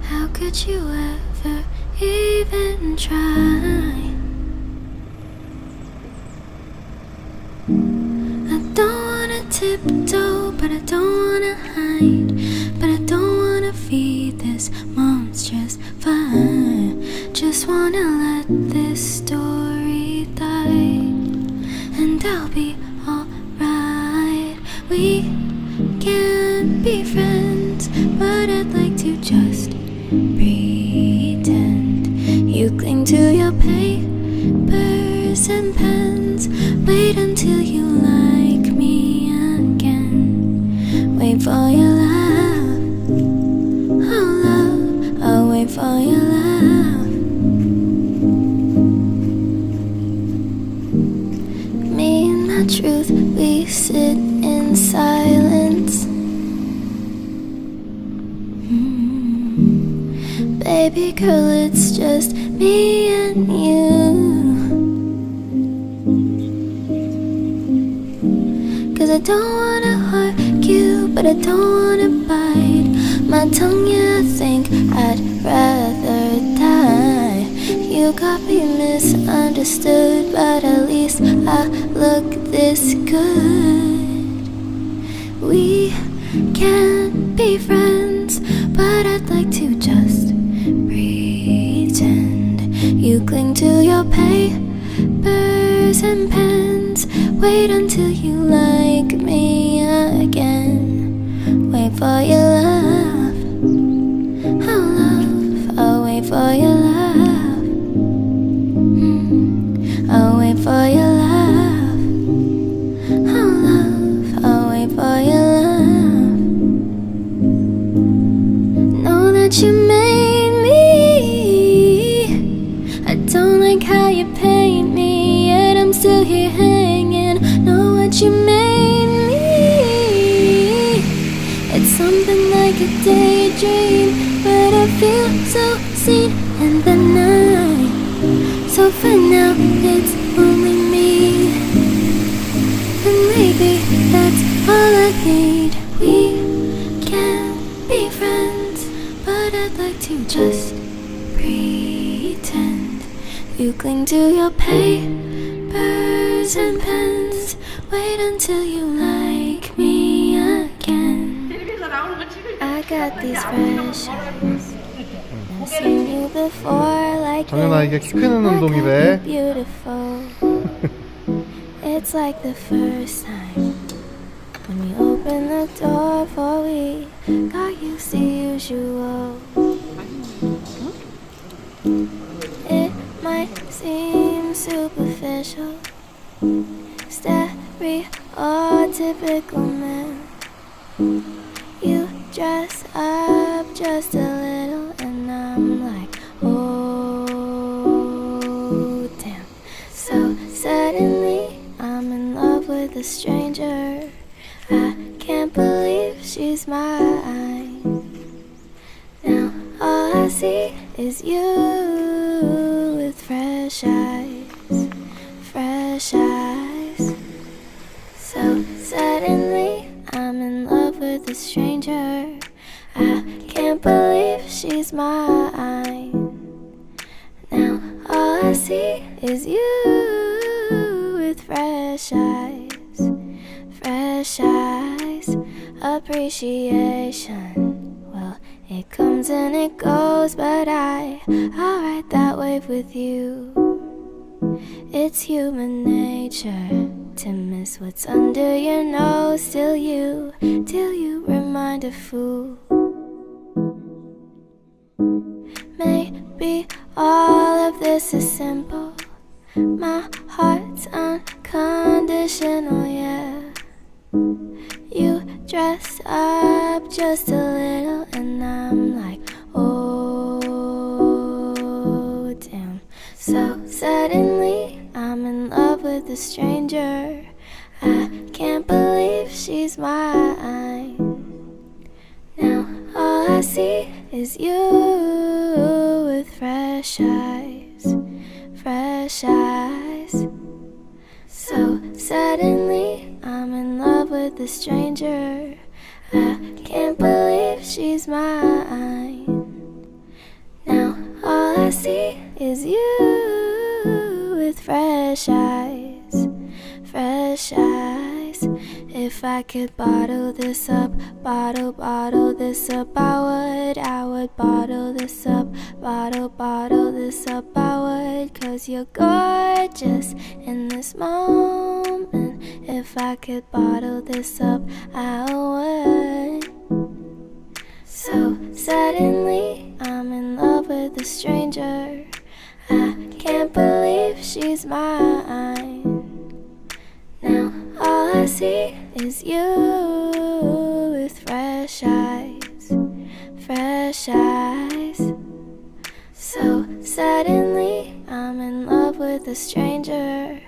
How could you ever even try? I don't wanna tiptoe, but I don't wanna hide. But I don't wanna feed this monstrous fire. Just wanna let this story die, and I'll be alright. We can be friends, but I'd like to just pretend. You cling to your papers and pens. Wait until you like me again. Wait for your laugh. Oh love, I'll wait for your laugh. Me and my truth, we sit in silence. Baby girl, it's just me and you. 'Cause I don't wanna argue, but I don't wanna bite my tongue. Yeah, I think I'd rather die. You got me misunderstood, but at least I look this good. We can't be friends, but I'd like to just pretend. You cling to your papers and pens. Wait until you like me again. Wait for your laugh. Oh love, I'll wait for your laugh. I'll wait for your laugh. Oh love, I'll wait for your laugh. Know that you made me. I don't like how you paint me, yet I'm still here hanging. Know what you made me. It's something like a daydream, but I feel so seen in the night. So for now, it's only me, and maybe that's all I need. We can't be friends, but I'd like to just pretend. You cling to your papers and pens. Wait until you like me again. I got these fresh eyes. I've seen you before like 정연아, 이게 키 크는 this. 운동이래. Beautiful. It's like the first time when we opened the door, for we got used to usual. It might seem superficial, stereotypical man. You dress up just a little, and I'm like, oh damn. So suddenly I'm in love with a stranger. I can't believe she's mine. Now all I see is you with fresh eyes, fresh eyes. So suddenly I'm in love with a stranger. I can't believe she's mine. Now all I see is you with fresh eyes, fresh eyes. Appreciation, well, it comes and it goes, but I'll ride that wave with you. It's human nature to miss what's under your nose till you remind a fool. Maybe all of this is simple. My heart's unconditional, yeah. You dress up just a little, and I'm like, oh damn. So suddenly I'm in love with a stranger. I can't believe she's mine. Now all I see is you with fresh eyes, fresh eyes. So sad. a stranger. I can't believe she's mine. Now all I see is you with fresh eyes, fresh eyes. If I could bottle this up, bottle this up, I would bottle this up, bottle this up, I would. 'Cause you're gorgeous in this moment. If I could bottle this up, I would. So suddenly I'm in love with a stranger. I can't believe she's mine. Now all I see is you with fresh eyes, fresh eyes. So suddenly I'm in love with a stranger.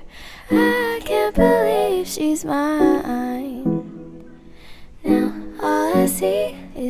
I can't believe she's mine. Now all I see